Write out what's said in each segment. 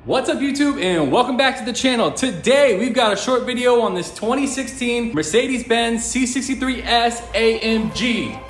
What's up YouTube and welcome back to the channel. Today we've got a short video on this 2016 Mercedes-Benz C63S AMG.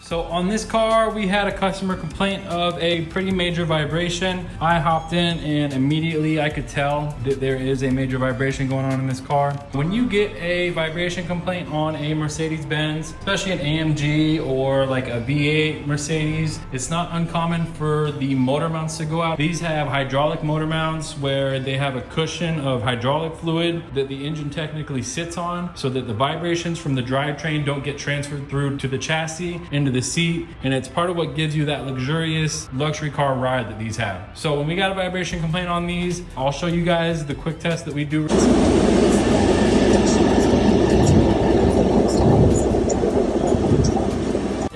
So on this car, we had a customer complaint of a pretty major vibration. I hopped in and immediately I could tell that there is a major vibration going on in this car. When you get a vibration complaint on a Mercedes-Benz, especially an AMG or like a V8 Mercedes, it's not uncommon for the motor mounts to go out. These have hydraulic motor mounts where they have a cushion of hydraulic fluid that the engine technically sits on so that the vibrations from the drivetrain don't get transferred through to the chassis into the seat, and it's part of what gives you that luxurious luxury car ride that these have. So when we got a vibration complaint on these, I'll show you guys the quick test that we do.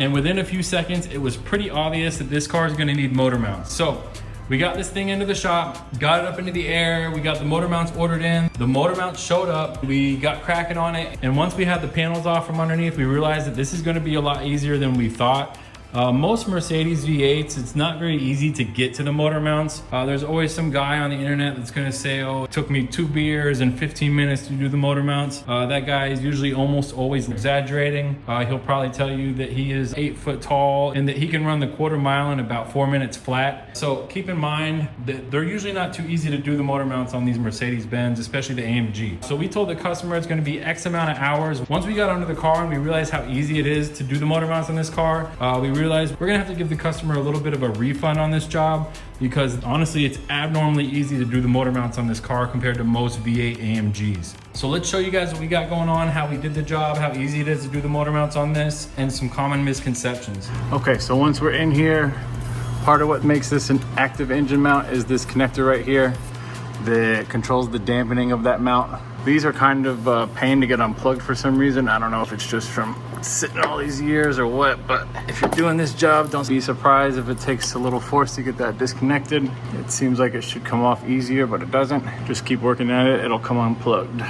And within a few seconds, it was pretty obvious that this car is going to need motor mounts. So we got this thing into the shop, got it up into the air, we got the motor mounts ordered in. The motor mounts showed up, we got cracking on it, and once we had the panels off from underneath, we realized that this is gonna be a lot easier than we thought. Most Mercedes V8s, it's not very easy to get to the motor mounts. There's always some guy on the internet that's gonna say, oh, it took me 2 beers and 15 minutes to do the motor mounts. That guy is usually almost always exaggerating. He'll probably tell you that he is 8 foot tall and that he can run the quarter mile in about 4 minutes flat. So keep in mind that they're usually not too easy to do the motor mounts on these Mercedes-Benz, especially the AMG. So we told the customer it's gonna be X amount of hours. Once we got under the car and we realized how easy it is to do the motor mounts on this car, we realized we're gonna have to give the customer a little bit of a refund on this job because honestly, it's abnormally easy to do the motor mounts on this car compared to most V8 AMGs. So let's show you guys what we got going on, how we did the job, how easy it is to do the motor mounts on this, and some common misconceptions. Okay, so once we're in here, part of what makes this an active engine mount is this connector right here that controls the dampening of that mount. These are kind of a pain to get unplugged for some reason. I don't know if it's just from sitting all these years or what, but if you're doing this job, don't be surprised if it takes a little force to get that disconnected. It seems like it should come off easier, but it doesn't. Just keep working at it, it'll come unplugged.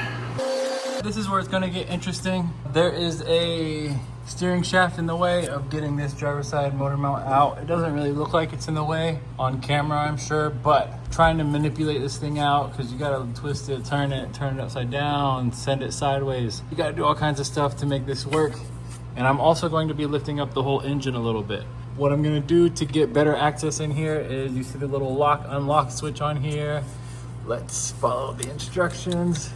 This is where it's gonna get interesting. There is a steering shaft in the way of getting this driver's side motor mount out. It doesn't really look like it's in the way on camera, I'm sure, but trying to manipulate this thing out because you gotta twist it, turn it upside down, send it sideways. You gotta do all kinds of stuff to make this work. And I'm also going to be lifting up the whole engine a little bit. What I'm gonna do to get better access in here is you see the little lock unlock switch on here. Let's follow the instructions.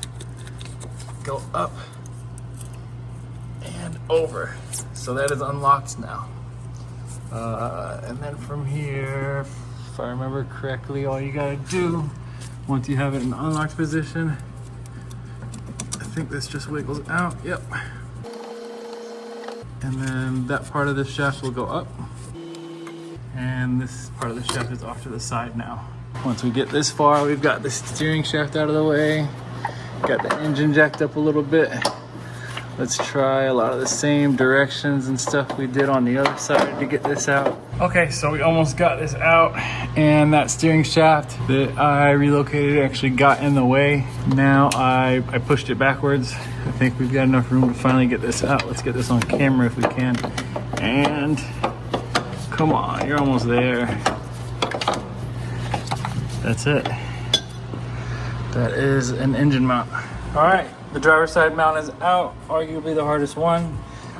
Go up and over. So that is unlocked now. And then from here, if I remember correctly, all you gotta do, once you have it in the unlocked position, I think this just wiggles out, yep. And then that part of the shaft will go up. And this part of the shaft is off to the side now. Once we get this far, we've got the steering shaft out of the way. Got the engine jacked up a little bit. Let's try a lot of the same directions and stuff we did on the other side to get this out. Okay, so we almost got this out, and that steering shaft that I relocated actually got in the way. Now I pushed it backwards. I think we've got enough room to finally get this out. Let's get this on camera if we can. And come on, you're almost there. That's it. That is an engine mount. All right, the driver's side mount is out, arguably the hardest one.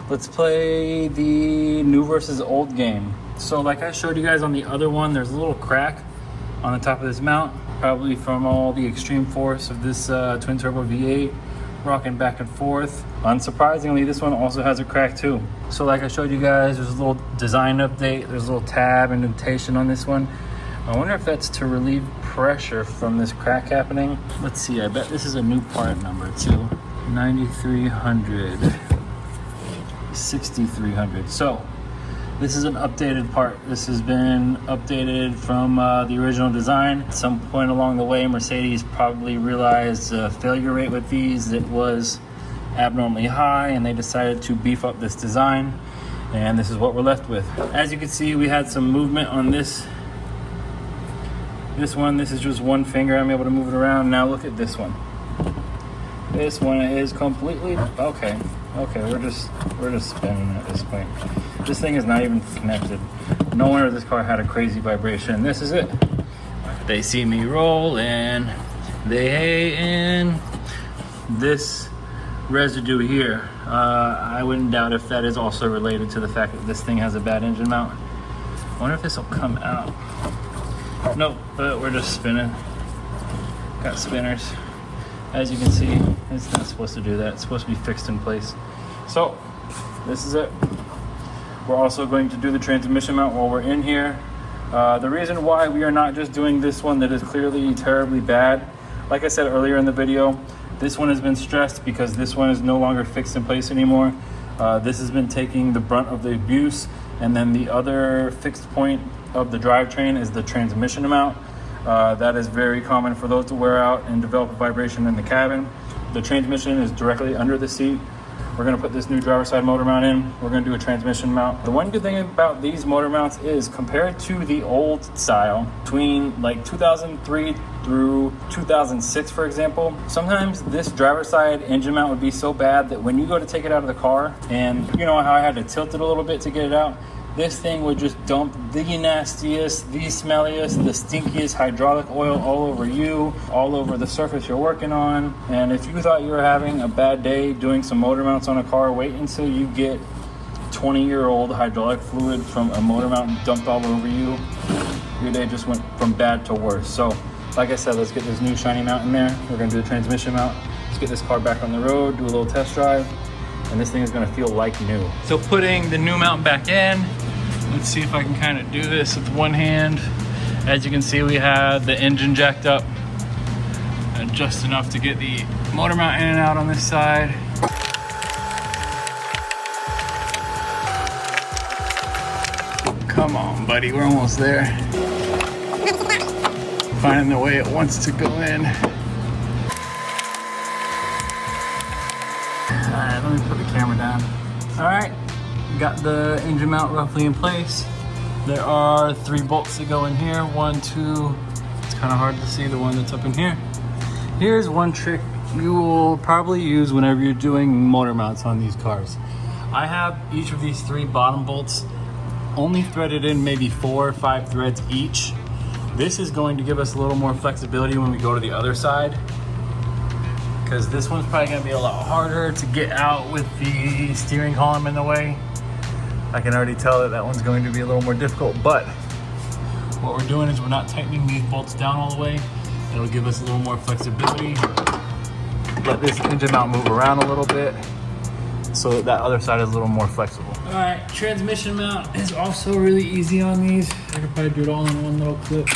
Let's play the new versus old game. So like I showed you guys on the other one, there's a little crack on the top of this mount, probably from all the extreme force of this twin turbo V8 rocking back and forth. Unsurprisingly, this one also has a crack too. So like I showed you guys, there's a little design update, there's a little tab indentation on this one. I wonder if that's to relieve pressure from this crack happening. Let's see, I bet this is a new part number too. 9300, 6300. So this is an updated part. This has been updated from the original design. At some point along the way, Mercedes probably realized the failure rate with these that was abnormally high, and they decided to beef up this design. And this is what we're left with. As you can see, we had some movement on this one. This is just one finger. I'm able to move it around. Now look at this one. This one is completely okay. We're just spinning at this point. This thing is not even connected. No wonder this car had a crazy vibration. This is it. They see me rolling. They hating. This residue here, I wouldn't doubt if that is also related to the fact that this thing has a bad engine mount. I wonder if this will come out. Nope, but we're just spinning. Got spinners. As you can see, it's not supposed to do that. It's supposed to be fixed in place. So, this is it. We're also going to do the transmission mount while we're in here. The reason why we are not just doing this one that is clearly terribly bad, like I said earlier in the video, this one has been stressed because this one is no longer fixed in place anymore. This has been taking the brunt of the abuse, and then the other fixed point of the drivetrain is the transmission mount. That is very common for those to wear out and develop a vibration in the cabin. The transmission is directly under the seat. We're gonna put this new driver side motor mount in. We're gonna do a transmission mount. The one good thing about these motor mounts is compared to the old style, between like 2003 through 2006, for example, sometimes this driver side engine mount would be so bad that when you go to take it out of the car, and you know how I had to tilt it a little bit to get it out, this thing would just dump the nastiest, the smelliest, the stinkiest hydraulic oil all over you, all over the surface you're working on. And if you thought you were having a bad day doing some motor mounts on a car, wait until you get 20-year-old hydraulic fluid from a motor mount dumped all over you. Your day just went from bad to worse. So, like I said, let's get this new shiny mount in there. We're gonna do the transmission mount. Let's get this car back on the road, do a little test drive, and this thing is gonna feel like new. So putting the new mount back in, let's see if I can kind of do this with one hand. As you can see, we have the engine jacked up and just enough to get the motor mount in and out on this side. Come on, buddy, we're almost there. Finding the way it wants to go in. All right, let me put the camera down. All right. Got the engine mount roughly in place. There are 3 bolts that go in here. 1, 2, it's kind of hard to see the one that's up in here. Here's one trick you will probably use whenever you're doing motor mounts on these cars. I have each of these 3 bottom bolts only threaded in maybe 4 or 5 threads each. This is going to give us a little more flexibility when we go to the other side, because this one's probably gonna be a lot harder to get out with the steering column in the way. I can already tell that that one's going to be a little more difficult, but what we're doing is we're not tightening these bolts down all the way. It'll give us a little more flexibility. Let this engine mount move around a little bit so that that other side is a little more flexible. All right, transmission mount is also really easy on these. I could probably do it all in one little clip.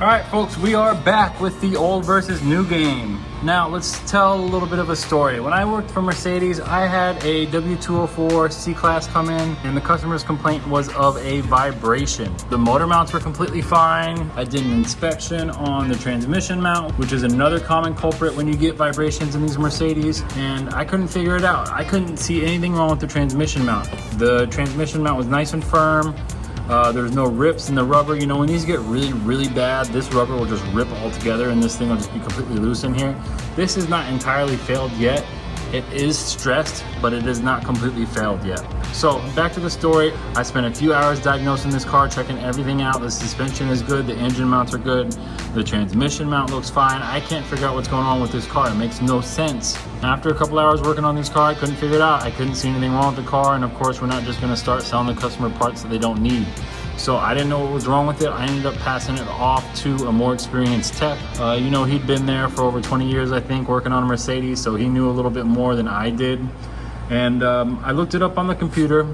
All right, folks, we are back with the old versus new game. Now, let's tell a little bit of a story. When I worked for Mercedes, I had a W204 C-Class come in, and the customer's complaint was of a vibration. The motor mounts were completely fine. I did an inspection on the transmission mount, which is another common culprit when you get vibrations in these Mercedes, and I couldn't figure it out. I couldn't see anything wrong with the transmission mount. The transmission mount was nice and firm. There's no rips in the rubber. You know, when these get really, really bad, this rubber will just rip all together and this thing will just be completely loose in here. This is not entirely failed yet. It is stressed, but it is not completely failed yet. So back to the story. I spent a few hours diagnosing this car, checking everything out. The suspension is good, the engine mounts are good, the transmission mount looks fine. I can't figure out what's going on with this car. It makes no sense. After a couple hours working on this car, I couldn't figure it out. I couldn't see anything wrong with the car, and of course, we're not just gonna start selling the customer parts that they don't need. So I didn't know what was wrong with it. I ended up passing it off to a more experienced tech. You know, he'd been there for over 20 years, I think, working on a Mercedes, so he knew a little bit more than I did. And I looked it up on the computer.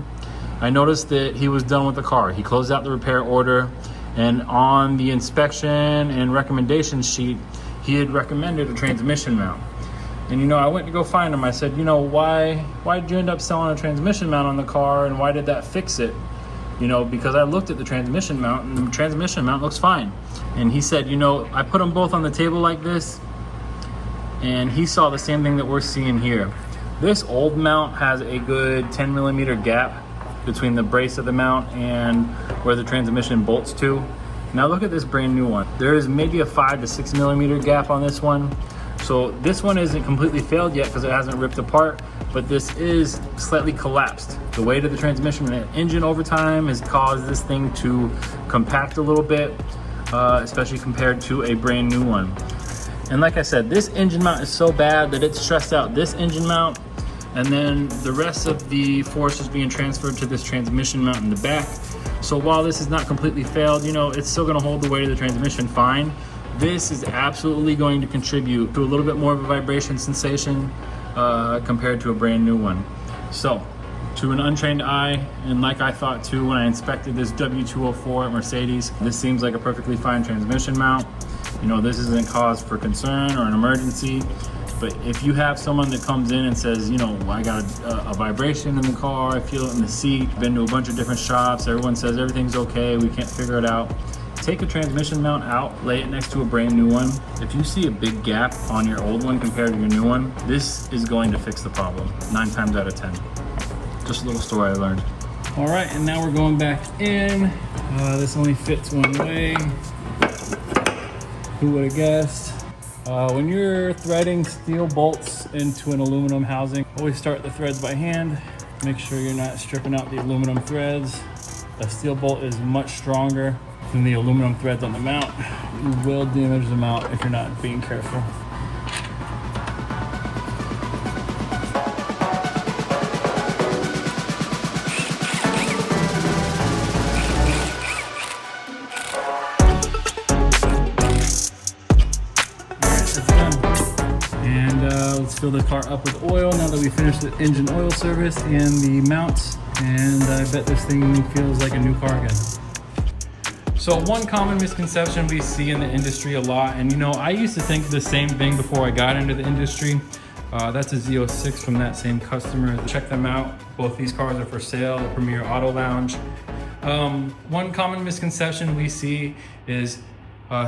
I noticed that he was done with the car. He closed out the repair order, and on the inspection and recommendation sheet, he had recommended a transmission mount. And you know, I went to go find him. I said, you know, why did you end up selling a transmission mount on the car, and why did that fix it? You know, because I looked at the transmission mount and the transmission mount looks fine. And he said, you know, I put them both on the table like this, and he saw the same thing that we're seeing here. This old mount has a good 10 millimeter gap between the brace of the mount and where the transmission bolts to. Now look at this brand new one. There is maybe a 5 to 6 millimeter gap on this one. So this one isn't completely failed yet because it hasn't ripped apart, but this is slightly collapsed. The weight of the transmission and engine over time has caused this thing to compact a little bit, especially compared to a brand new one. And like I said, this engine mount is so bad that it stressed out this engine mount, and then the rest of the force is being transferred to this transmission mount in the back. So while this is not completely failed, you know, it's still gonna hold the weight of the transmission fine. This is absolutely going to contribute to a little bit more of a vibration sensation compared to a brand new one. So, to an untrained eye, and like I thought too when I inspected this W204 at Mercedes, this seems like a perfectly fine transmission mount. You know, this isn't cause for concern or an emergency. But if you have someone that comes in and says, you know, I got a vibration in the car, I feel it in the seat, been to a bunch of different shops, everyone says everything's okay, we can't figure it out. Take a transmission mount out, lay it next to a brand new one. If you see a big gap on your old one compared to your new one, this is going to fix the problem 9 times out of 10. Just a little story I learned. All right, and now we're going back in. This only fits one way. Who would have guessed? When you're threading steel bolts into an aluminum housing, always start the threads by hand. Make sure you're not stripping out the aluminum threads. A steel bolt is much stronger than the aluminum threads on the mount. You will damage the mount if you're not being careful. Let's fill the car up with oil now that we finished the engine oil service and the mounts, and I bet this thing feels like a new car again. So one common misconception we see in the industry a lot, and you know, I used to think the same thing before I got into the industry. That's a Z06 from that same customer. Check them out. Both these cars are for sale at Premier Auto Lounge. One common misconception we see is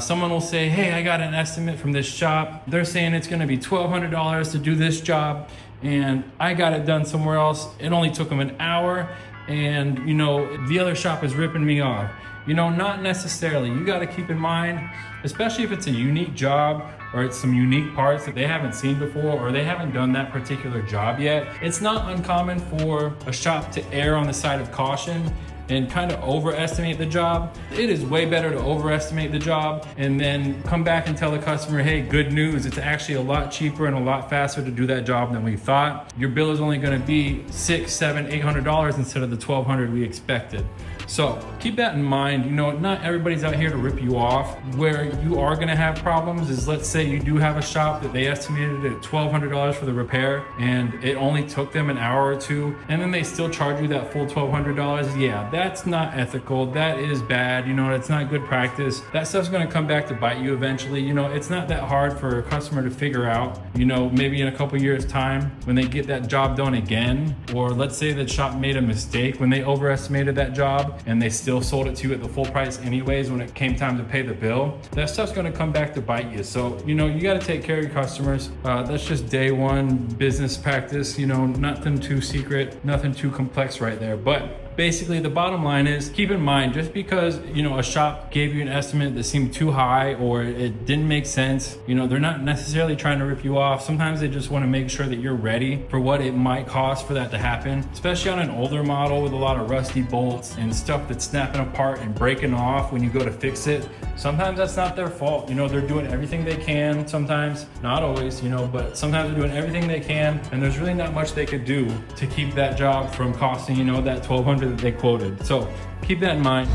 someone will say, hey, I got an estimate from this shop. They're saying it's gonna be $1,200 to do this job, and I got it done somewhere else. It only took them an hour, and you know, the other shop is ripping me off. You know, not necessarily. You gotta keep in mind, especially if it's a unique job or it's some unique parts that they haven't seen before or they haven't done that particular job yet, it's not uncommon for a shop to err on the side of caution and kind of overestimate the job. It is way better to overestimate the job and then come back and tell the customer, hey, good news, it's actually a lot cheaper and a lot faster to do that job than we thought. Your bill is only gonna be $600, $700, $800 instead of the $1,200 we expected. So keep that in mind. You know, not everybody's out here to rip you off. Where you are gonna have problems is, let's say you do have a shop that they estimated at $1,200 for the repair and it only took them an hour or two, and then they still charge you that full $1,200. Yeah, that's not ethical. That is bad. You know, it's not good practice. That stuff's gonna come back to bite you eventually. You know, it's not that hard for a customer to figure out, you know, maybe in a couple years time when they get that job done again, or let's say the shop made a mistake when they overestimated that job and they still sold it to you at the full price anyways when it came time to pay the bill, that stuff's gonna come back to bite you. So, you know, you gotta take care of your customers. That's just day one business practice, you know, nothing too secret, nothing too complex right there. But basically the bottom line is, keep in mind, just because, you know, a shop gave you an estimate that seemed too high or it didn't make sense, you know, they're not necessarily trying to rip you off. Sometimes they just want to make sure that you're ready for what it might cost for that to happen, especially on an older model with a lot of rusty bolts and stuff that's snapping apart and breaking off when you go to fix it. Sometimes that's not their fault. You know, they're doing everything they can, sometimes, not always, you know, but sometimes they're doing everything they can, and there's really not much they could do to keep that job from costing, you know, that $1,200 that they quoted. So keep that in mind.